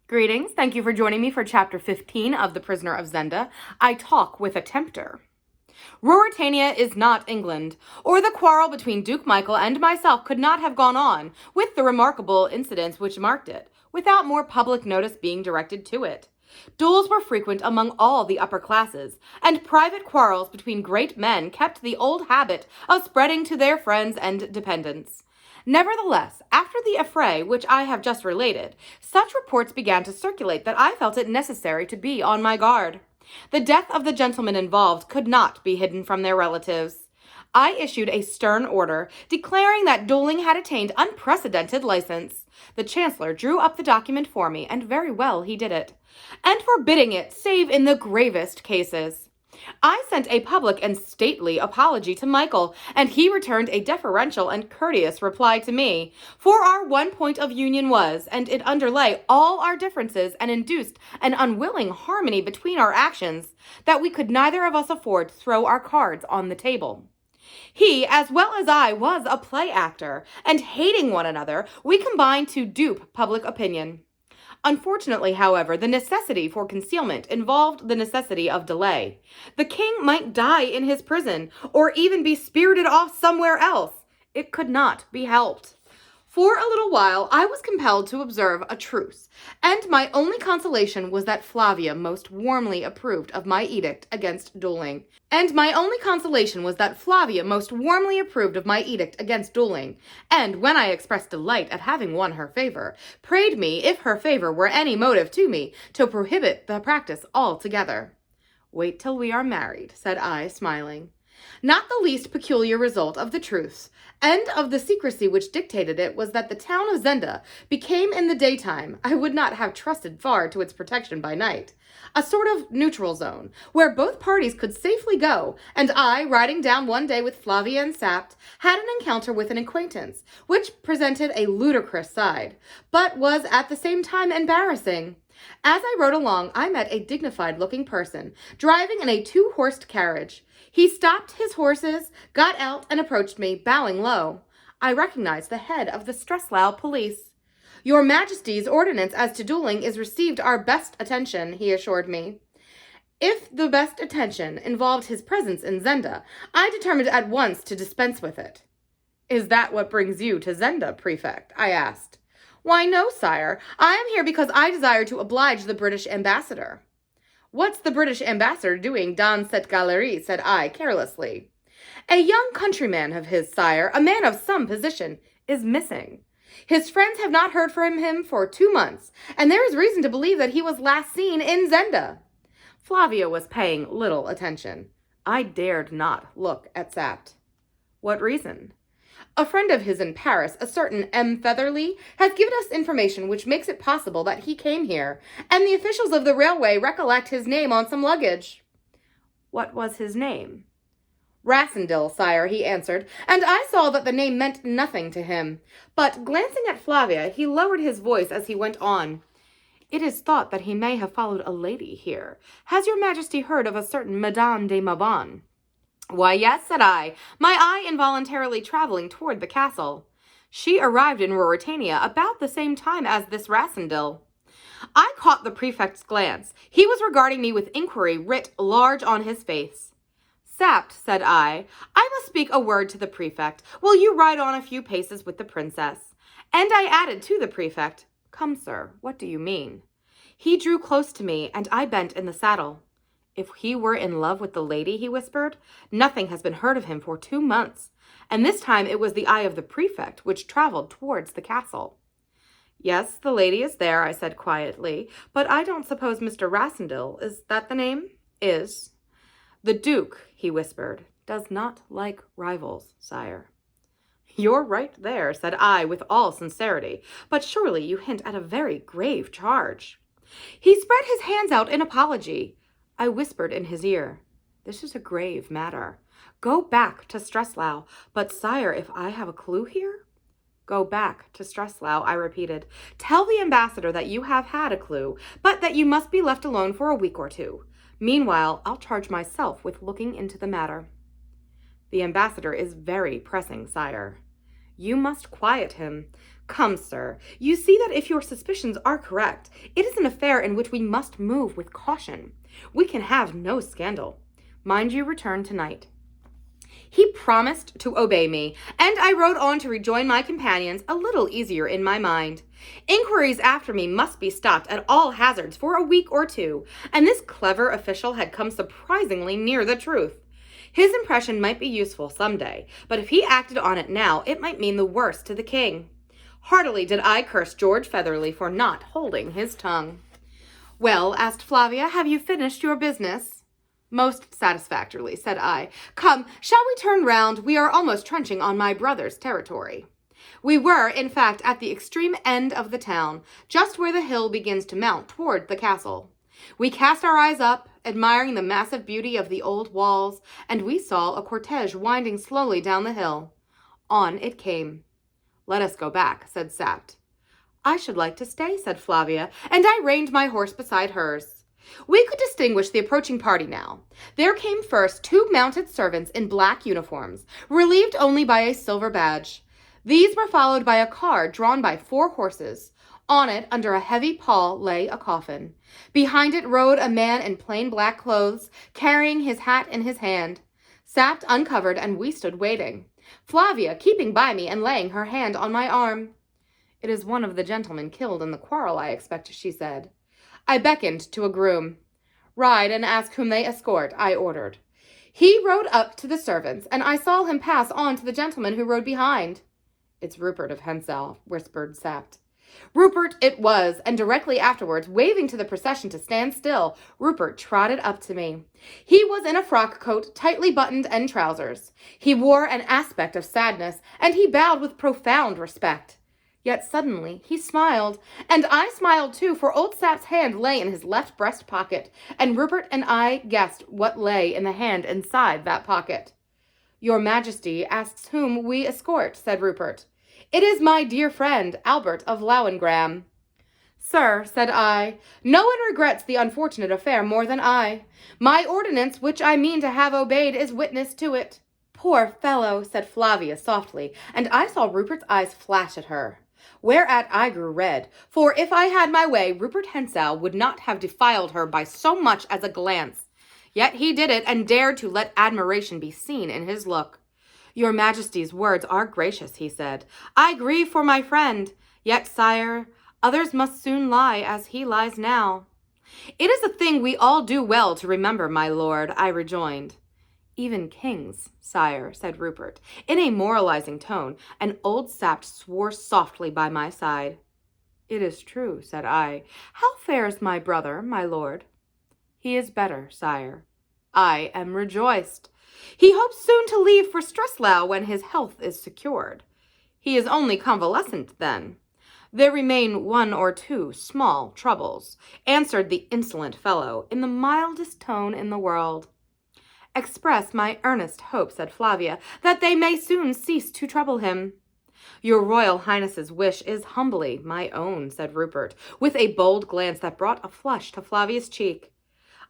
Greetings. Thank you for joining me for Chapter 15 of The Prisoner of Zenda. I talk with a Tempter. Ruritania is not England, or the quarrel between Duke Michael and myself could not have gone on, with the remarkable incidents which marked it, without more public notice being directed to it. Duels were frequent among all the upper classes, and private quarrels between great men kept the old habit of spreading to their friends and dependents. Nevertheless, after the affray which I have just related, such reports began to circulate that I felt it necessary to be on my guard. The death of the gentlemen involved could not be hidden from their relatives. I issued a stern order declaring that dueling had attained unprecedented license. The Chancellor drew up the document for me, and very well he did it, and forbidding it save in the gravest cases. I sent a public and stately apology to Michael, and he returned a deferential and courteous reply to me. For our one point of union was, and it underlay all our differences and induced an unwilling harmony between our actions, that we could neither of us afford to throw our cards on the table. He, as well as I, was a play actor, and hating one another, we combined to dupe public opinion. Unfortunately, however, the necessity for concealment involved the necessity of delay. The king might die in his prison, or even be spirited off somewhere else. It could not be helped. For a little while, I was compelled to observe a truce, and my only consolation was that Flavia most warmly approved of my edict against dueling. And when I expressed delight at having won her favor, prayed me, if her favor were any motive to me, to prohibit the practice altogether. "Wait till we are married," said I, smiling. Not the least peculiar result of the truce, and of the secrecy which dictated it, was that the town of Zenda became in the daytime, I would not have trusted far to its protection by night, a sort of neutral zone, where both parties could safely go, and I, riding down one day with Flavia and Sapt, had an encounter with an acquaintance, which presented a ludicrous side, but was at the same time embarrassing. As I rode along, I met a dignified-looking person, driving in a two-horsed carriage. He stopped his horses, got out, and approached me, bowing low. I recognized the head of the Streslau police. "Your Majesty's ordinance as to dueling is received our best attention," he assured me. If the best attention involved his presence in Zenda, I determined at once to dispense with it. "Is that what brings you to Zenda, Prefect?" I asked. "Why, no, sire. I am here because I desire to oblige the British ambassador." "What's the British ambassador doing dans cette galerie?" said I, carelessly. "A young countryman of his, sire, a man of some position, is missing. His friends have not heard from him for 2 months, and there is reason to believe that he was last seen in Zenda." Flavia was paying little attention. I dared not look at Sapt. "What reason?" "A friend of his in Paris, a certain M. Featherly, has given us information which makes it possible that he came here, and the officials of the railway recollect his name on some luggage." "What was his name?" "Rassendyll, sire," he answered, and I saw that the name meant nothing to him. But, glancing at Flavia, he lowered his voice as he went on. "It is thought that he may have followed a lady here. Has your Majesty heard of a certain Madame de Mauban?" "Why, yes," said I, my eye involuntarily traveling toward the castle. "She arrived in Ruritania about the same time as this Rassendyll." I caught the prefect's glance. He was regarding me with inquiry writ large on his face. "Sapt," said I must speak a word to the prefect. Will you ride on a few paces with the princess?" And I added to the prefect, "Come, sir, what do you mean?" He drew close to me, and I bent in the saddle. "If he were in love with the lady," he whispered, "nothing has been heard of him for 2 months, and this time it was the eye of the prefect which traveled towards the castle." "Yes, the lady is there," I said quietly, "but I don't suppose Mr. Rassendyll, is that the name?" "Is." "The Duke," he whispered, "does not like rivals, sire." "You're right there," said I with all sincerity, "but surely you hint at a very grave charge." He spread his hands out in apology. I whispered in his ear, "This is a grave matter. Go back to Streslau. But, sire, if I have a clue here?" "Go back to Streslau," I repeated. "Tell the ambassador that you have had a clue, but that you must be left alone for a week or 2. Meanwhile, I'll charge myself with looking into the matter." "The ambassador is very pressing, sire." You must quiet him. Come, sir, you see that if your suspicions are correct, it is an affair in which we must move with caution. We can have no scandal. Mind you return tonight. He promised to obey me, and I rode on to rejoin my companions a little easier in my mind. Inquiries after me must be stopped at all hazards for a week or two, and this clever official had come surprisingly near the truth. His impression might be useful some day, but if he acted on it now, it might mean the worst to the king. Heartily did I curse George Featherly for not holding his tongue. Well, asked Flavia, have you finished your business? Most satisfactorily, said I. Come, shall we turn round? We are almost trenching on my brother's territory. We were, in fact, at the extreme end of the town, just where the hill begins to mount toward the castle. We cast our eyes up, admiring the massive beauty of the old walls, and we saw a cortege winding slowly down the hill. On it came. Let us go back, said Sapt. I should like to stay, said Flavia, and I reined my horse beside hers. We could distinguish the approaching party now. There came first 2 mounted servants in black uniforms, relieved only by a silver badge. These were followed by a car drawn by 4 horses. On it, under a heavy pall, lay a coffin. Behind it rode a man in plain black clothes, carrying his hat in his hand. Sapt uncovered, and we stood waiting, Flavia keeping by me and laying her hand on my arm. It is one of the gentlemen killed in the quarrel, I expect, she said. I beckoned to a groom. Ride and ask whom they escort, I ordered. He rode up to the servants, and I saw him pass on to the gentleman who rode behind. It's Rupert of Hensall, whispered Sapt. Rupert it was, and directly afterwards, waving to the procession to stand still, Rupert trotted up to me. He was in a frock coat, tightly buttoned, and trousers. He wore an aspect of sadness, and he bowed with profound respect. Yet suddenly he smiled, and I smiled too, for old Sap's hand lay in his left breast pocket, and Rupert and I guessed what lay in the hand inside that pocket. Your Majesty asks whom we escort, said Rupert. It is my dear friend, Albert of Lauengram. Sir, said I, no one regrets the unfortunate affair more than I. My ordinance, which I mean to have obeyed, is witness to it. Poor fellow, said Flavia softly, and I saw Rupert's eyes flash at her. Whereat I grew red, for if I had my way, Rupert Hensall would not have defiled her by so much as a glance. Yet he did it, and dared to let admiration be seen in his look. Your Majesty's words are gracious, he said. I grieve for my friend. Yet, sire, others must soon lie as he lies now. It is a thing we all do well to remember, my lord, I rejoined. Even kings, sire, said Rupert, in a moralizing tone, and old Sapt swore softly by my side. It is true, said I. How fares my brother, my lord? He is better, sire. I am rejoiced. He hopes soon to leave for Streslau when his health is secured. He is only convalescent then. There remain 1 or 2 small troubles, answered the insolent fellow in the mildest tone in the world. Express my earnest hope, said Flavia, that they may soon cease to trouble him. Your Royal Highness's wish is humbly my own, said Rupert, with a bold glance that brought a flush to Flavia's cheek.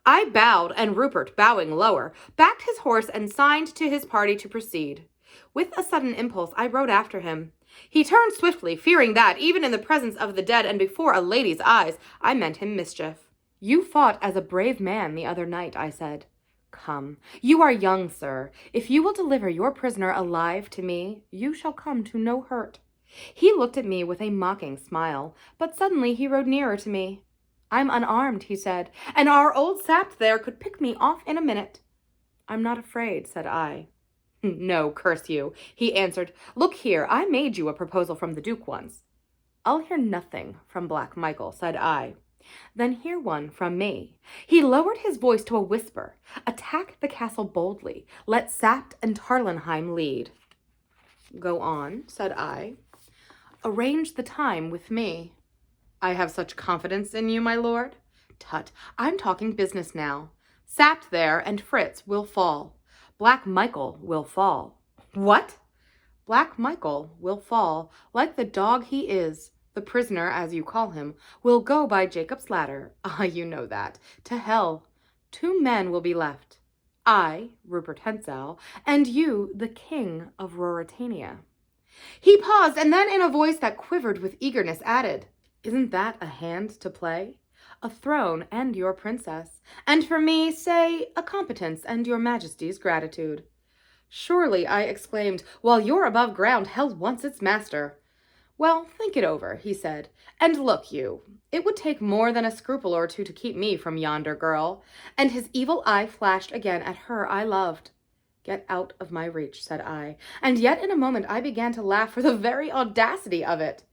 I bowed, and Rupert, bowing lower, backed his horse and signed to his party to proceed. With a sudden impulse, I rode after him. He turned swiftly, fearing that, even in the presence of the dead and before a lady's eyes, I meant him mischief. You fought as a brave man the other night, I said. Come, you are young, sir. If you will deliver your prisoner alive to me, you shall come to no hurt. He looked at me with a mocking smile, but suddenly he rode nearer to me. I'm unarmed, he said, and our old Sapt there could pick me off in a minute. I'm not afraid, said I. No, curse you, he answered. Look here, I made you a proposal from the Duke once. I'll hear nothing from Black Michael, said I. Then hear one from me. He lowered his voice to a whisper. Attack the castle boldly. Let Sapt and Tarlenheim lead. Go on, said I. Arrange the time with me. I have such confidence in you, my lord. Tut, I'm talking business now. Sapt there and Fritz will fall. Black Michael will fall. What? Black Michael will fall, like the dog he is. The prisoner, as you call him, will go by Jacob's ladder. Ah, you know that. To hell. 2 men will be left. I, Rupert Hensall, and you, the king of Ruritania. He paused, and then in a voice that quivered with eagerness added, "Isn't that a hand to play? A throne and your princess, and for me, say, a competence and your majesty's gratitude." "Surely," I exclaimed, "while you're above ground, hell wants its master." "Well, think it over," he said, "and look you, it would take more than a scruple or two to keep me from yonder girl," and his evil eye flashed again at her I loved. "Get out of my reach," said I, and yet in a moment I began to laugh for the very audacity of it.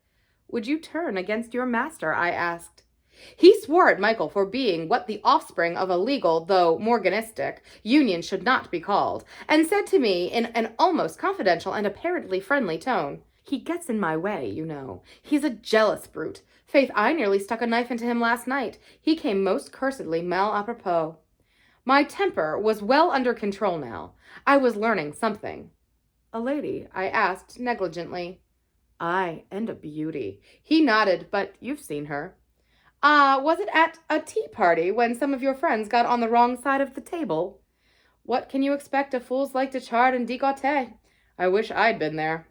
"Would you turn against your master?" I asked. He swore at Michael for being what the offspring of a legal, though Morganistic, union should not be called, and said to me in an almost confidential and apparently friendly tone, "He gets in my way, you know. He's a jealous brute. Faith, I nearly stuck a knife into him last night. He came most cursedly mal apropos." My temper was well under control now. I was learning something. "A lady?" I asked negligently. "Aye, and a beauty." He nodded, "but you've seen her." "Ah, was it at a tea party when some of your friends got on the wrong side of the table?" "What can you expect of fools like Dichard and Digotet? I wish I'd been there."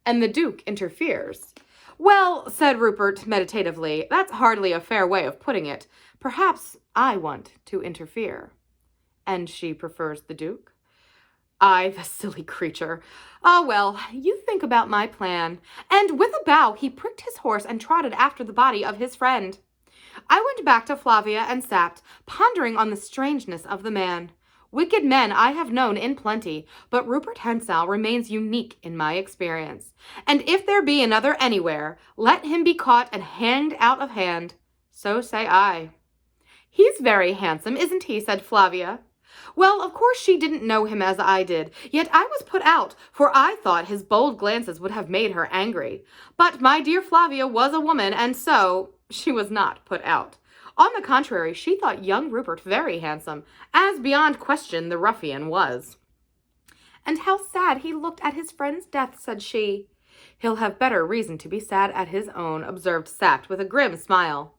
"And the Duke interferes." "Well," said Rupert meditatively, "that's hardly a fair way of putting it. Perhaps I want to interfere." "And she prefers the Duke?" "Aye, the silly creature. Ah, well, you think about my plan." And with a bow, he pricked his horse and trotted after the body of his friend. I went back to Flavia and Sapt, pondering on the strangeness of the man. Wicked men I have known in plenty, but Rupert Hensau remains unique in my experience. And if there be another anywhere, let him be caught and hanged out of hand. So say I. "He's very handsome, isn't he?" said Flavia. Well, of course she didn't know him as I did, yet I was put out, for I thought his bold glances would have made her angry. But my dear Flavia was a woman, and so she was not put out. On the contrary, she thought young Rupert very handsome, as beyond question the ruffian was. "And how sad he looked at his friend's death," said she. "He'll have better reason to be sad at his own," observed Sapt with a grim smile.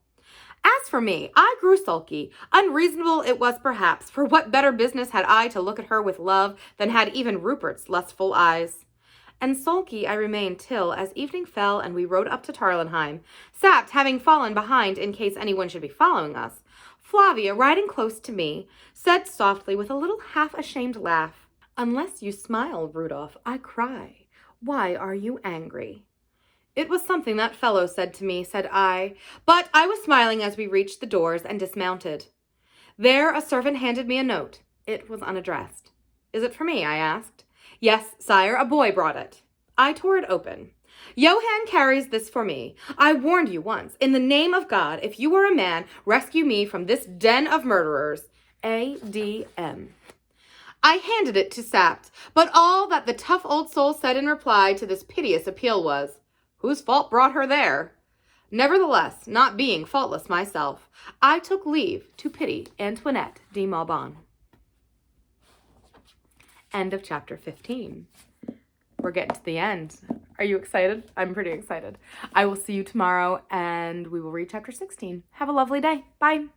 As for me, I grew sulky. Unreasonable it was perhaps, for what better business had I to look at her with love than had even Rupert's lustful eyes? And sulky I remained till, as evening fell and we rode up to Tarlenheim, Sapt having fallen behind in case anyone should be following us, Flavia, riding close to me, said softly with a little half-ashamed laugh, "Unless you smile, Rudolph, I cry. Why are you angry?" "It was something that fellow said to me," said I, but I was smiling as we reached the doors and dismounted. There a servant handed me a note. It was unaddressed. "Is it for me?" I asked. "Yes, sire, a boy brought it." I tore it open. "Johann carries this for me. I warned you once. In the name of God, if you are a man, rescue me from this den of murderers. A.D.M." I handed it to Sapt, but all that the tough old soul said in reply to this piteous appeal was, "Whose fault brought her there?" Nevertheless, not being faultless myself, I took leave to pity Antoinette de Maubon. End of chapter 15. We're getting to the end. Are you excited? I'm pretty excited. I will see you tomorrow, and we will read chapter 16. Have a lovely day. Bye.